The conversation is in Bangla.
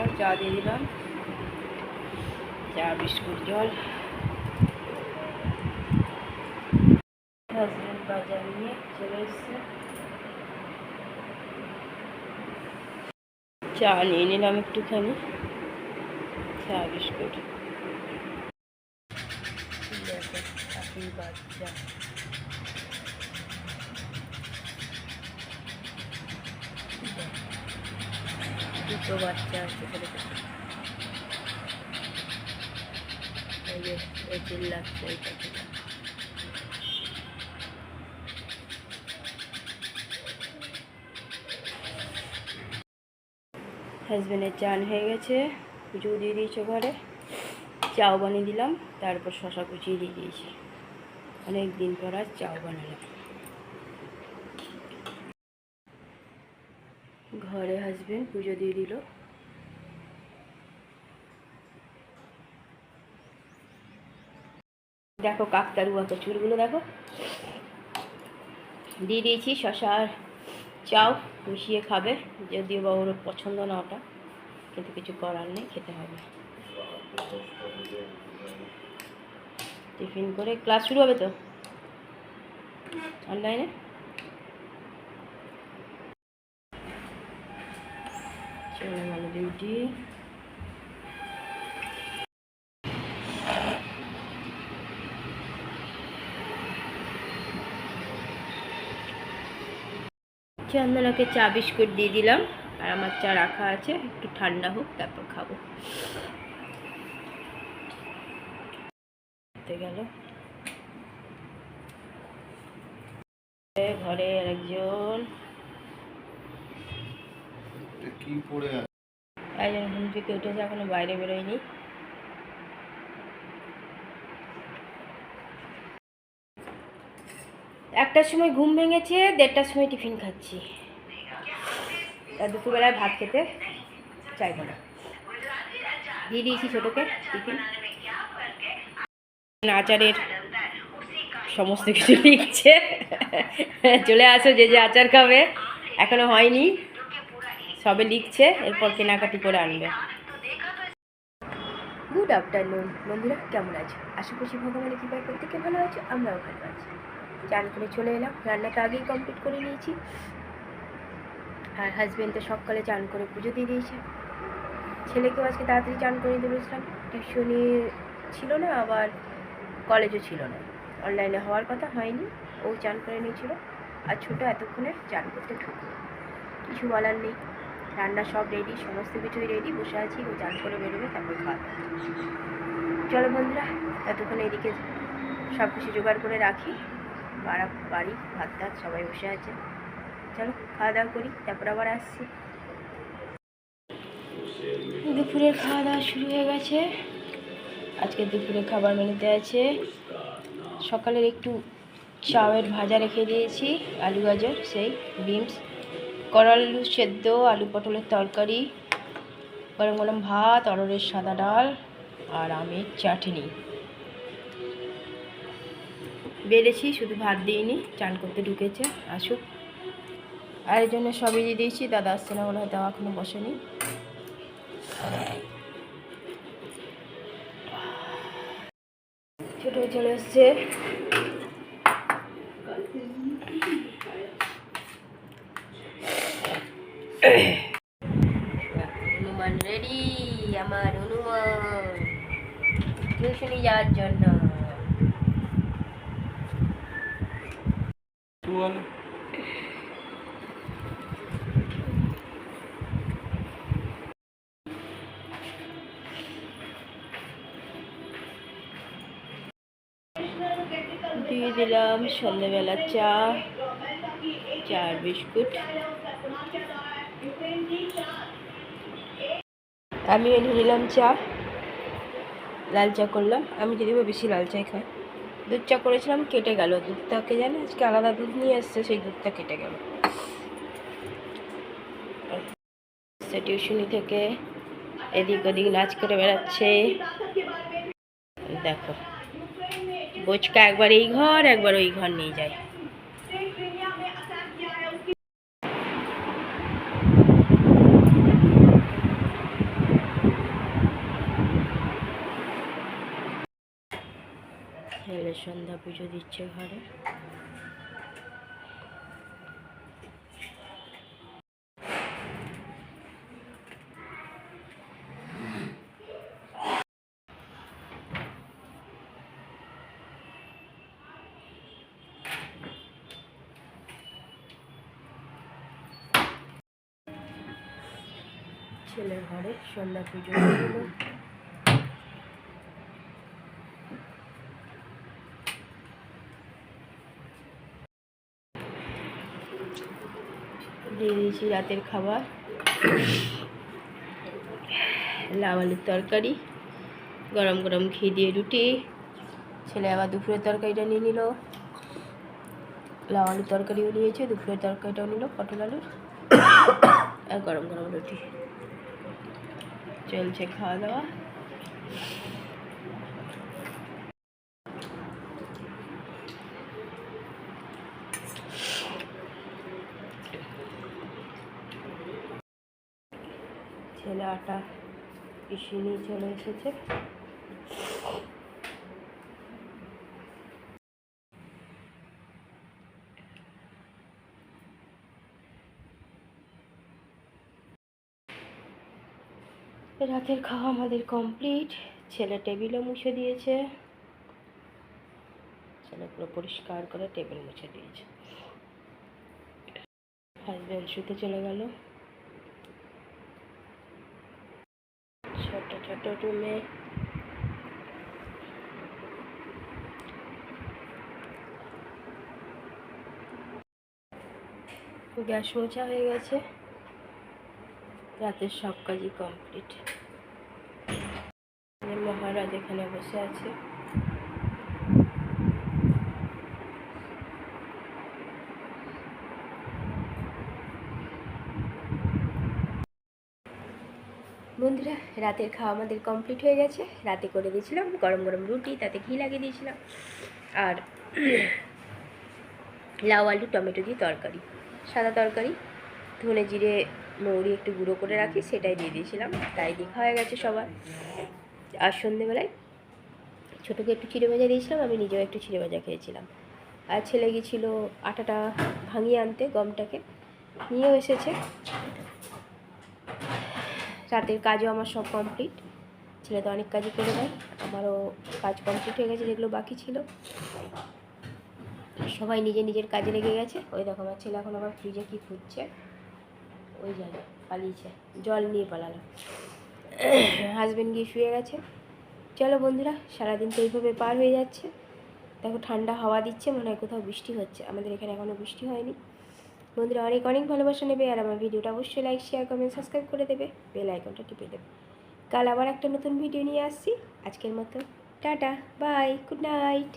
পর চা দিয়ে দিলাম, চা বিস্কুট জল। হাজব্যান্ড বাজার নিয়ে চলে এসছে, চা নিয়ে নিলাম একটুখানি, চা বিস্কুট। দেখো পাখির বাচ্চা, দুটো বাচ্চা আছে ছোটো ছোটো। এই যে এই চিল্লাচ্ছে এই পাখিটা। হাজব্যান্ডের চান হয়ে গেছে, পুজো দিয়ে দিয়েছে ঘরে, চাও বানিয়ে দিলাম, তারপর শশা কুচিয়ে দিয়ে দিয়েছি। অনেক দিন পর আজ চাও বানালাম। ঘরে হাজব্যান্ড পুজো দিয়ে দিল। দেখো কাকতারু অত চুলগুলো দেখো। দিয়ে দিয়েছি শশা আর চাও মিশিয়ে খাবে, যদিও বা ওর পছন্দ না ওটা, কিন্তু কিছু করার নেই, খেতে হবে। টিফিন করে ক্লাস শুরু হবে তো অনলাইনে। চলে গেল ডিউটি। চন্দনাকে চা বিস্কুট দিয়ে দিলাম, আর আমার চা রাখা আছে, একটু ঠান্ডা হোক তারপর খাবো। গেল ঘরে আরেকজন, একজন ঘুম থেকে উঠেছে, এখনো বাইরে বেরোয়নি। একটার সময় ঘুম ভেঙেছে, 1:30টার সময় টিফিন খাচ্ছি। আর দুপুরবেলায় ভাত খেতে চাইবো না। দিয়ে দিয়েছি ছোটোকে টিফিন। আচারের সমস্ত কিছু লিখছে, চলে আসো যে যে আচার খাবে, এখনো হয়নি, সবে লিখছে, এরপর কেনাকাটি করে আনবে। গুড আফটারনুন বন্ধুরা, কেমন আছো? আশা করছি ভগবানের কৃপায় প্রত্যেকে ভালো আছো, আমরাও ভালো আছি। চান করে চলে এলাম, রান্নাটা আগেই কমপ্লিট করে নিয়েছি। আর হাজব্যান্ড তো সকালে চান করে পুজো দিয়ে দিয়েছে। ছেলেকেও আজকে তাড়াতাড়ি চান করে দিয়ে বলেছিলাম, টিউশনি ছিল না, আবার কলেজও ছিল না, অনলাইনে হওয়ার কথা হয়নি, ও চান করে নিয়েছিল। আর ছোটো এতক্ষণে চান করতে ঢুকলো, কিছু বলার নেই। রান্না সব রেডি, সমস্ত কিছুই রেডি, বসে আছি, ও চান করে বেরোবে, তারপর খাওয়া। চলো বন্ধুরা, এতক্ষণে এদিকে সব কিছু জোগাড় করে রাখি, বাড়ি ভাত টাত সবাই বসে আছে, চলো খাওয়া দাওয়া করি, তারপর আবার আসছি। দুপুরের খাওয়া দাওয়া শুরু হয়ে গেছে। আজকে দুপুরে খাবার মেনুতে আছে, সকালের একটু চাউয়ের ভাজা রেখে দিয়েছি, আলু গাজর, সেই বিনস, করলালু সেদ্ধ, আলু পটলের তরকারি, গরম গরম ভাত, অরহরের সাদা ডাল, আর আমের চাটনি। বেড়েছি, শুধু ভাত দিইনি, চান করতে ঢুকেছে, আসুক। আর এই জন্য সবই দিয়ে দিয়েছি, দাদা আসছে না, ওরা দেওয়া এখনো বসেনি। ছোট চলে এসছে, হনুমান রেডি, আমার হনুমান টিউশনি যাওয়ার জন্য। দিয়ে দিলাম সন্ধ্যেবেলা চা, চার বিস্কুট। আমি এনে নিলাম চা, লাল চা করলাম। আমি যদি বেশি লাল চাই খাই, দুধ চা করেছিলাম, কেটে গেল দুধটাকে, জানো আজকে আলাদা দুধ নিয়ে এসছে, সেই দুধটা কেটে গেল। টিউশনি থেকে এদিক ওদিক নাচ করে বেড়াচ্ছে, দেখো বোচকা একবার এই ঘর একবার ওই ঘর নিয়ে যায়। এলে সন্ধ্যা পুজো দিচ্ছে ঘরে। ছেলের ঘরে সন্ধ্যা পুজো দিল। দিয়ে দিয়েছি রাতের খাবার, লাউ আলুর তরকারি, গরম গরম ঘি দিয়ে রুটি। ছেলে আবার দুপুরের তরকারিটা নিয়ে নিল, লাউ আলুর তরকারিও নিয়েছে, দুপুরের তরকারিটাও নিল পটল আলুর, আর গরম গরম রুটি। চলছে খাওয়া দাওয়া। ছেলে আটা পিষিয়ে নিয়ে চলে এসেছে। রাতের খাওয়া আমাদের কমপ্লিট। ছেলে টেবিলও মুছে দিয়েছে, ছেলে পুরো পরিষ্কার করে টেবিল মুছে দিয়েছে। হাজব্যান্ড শুতে চলে গেল। ছোট ছোট রুমে গ্যাস মোছা হয়ে গেছে, রাতের সব কাজই কমপ্লিট। মহারাজ এখানে বসে আছে। বন্ধুরা, রাতের খাওয়া আমাদের কমপ্লিট হয়ে গেছে। রাতে করে দিয়েছিলাম গরম গরম রুটি, তাতে ঘি লাগিয়ে দিয়েছিলাম, আর লাউ আলু টমেটো দিয়ে তরকারি, সাদা তরকারি। ধনে জিরে মৌরি একটু গুঁড়ো করে রাখি, সেটাই দিয়ে দিয়েছিলাম। তাই দিয়ে খাওয়া গেছে সবার। আর সন্ধেবেলায় ছোটোকে একটু চিড়ে ভাজা দিয়েছিলাম, আমি নিজেও একটু চিড়ে ভাজা খেয়েছিলাম। আর ছেলে গিয়েছিলো আটাটা ভাঙিয়ে আনতে, গমটাকে নিয়েও এসেছে। রাতের কাজও আমার সব কমপ্লিট। ছেলে তো অনেক কাজই করে দেয়, আমারও কাজ কমপ্লিট হয়ে গেছে যেগুলো বাকি ছিল। সবাই নিজের নিজের কাজে লেগে গেছে। ওই দেখো আমার ছেলে এখন আবার ফ্রিজে কী খুঁজছে, ওই জায়গায় পালিয়েছে, জল নিয়ে পালালো। হাজব্যান্ড গিয়ে শুয়ে গেছে। চলো বন্ধুরা, সারাদিন তো এইভাবে পার হয়ে যাচ্ছে। দেখো ঠান্ডা হাওয়া দিচ্ছে, মনে হয় কোথাও বৃষ্টি হচ্ছে। আমাদের এখানে এখনও বৃষ্টি হয়নি। বন্ধুরা অনেক অনেক ভালোবাসা নেবে, আর আমার ভিডিওটা অবশ্যই লাইক শেয়ার কমেন্ট সাবস্ক্রাইব করে দেবে, বেল আইকনটা টিপে দেবে। কাল আবার একটা নতুন ভিডিও নিয়ে আসছি। আজকের মতো টাটা, বাই, গুড নাইট।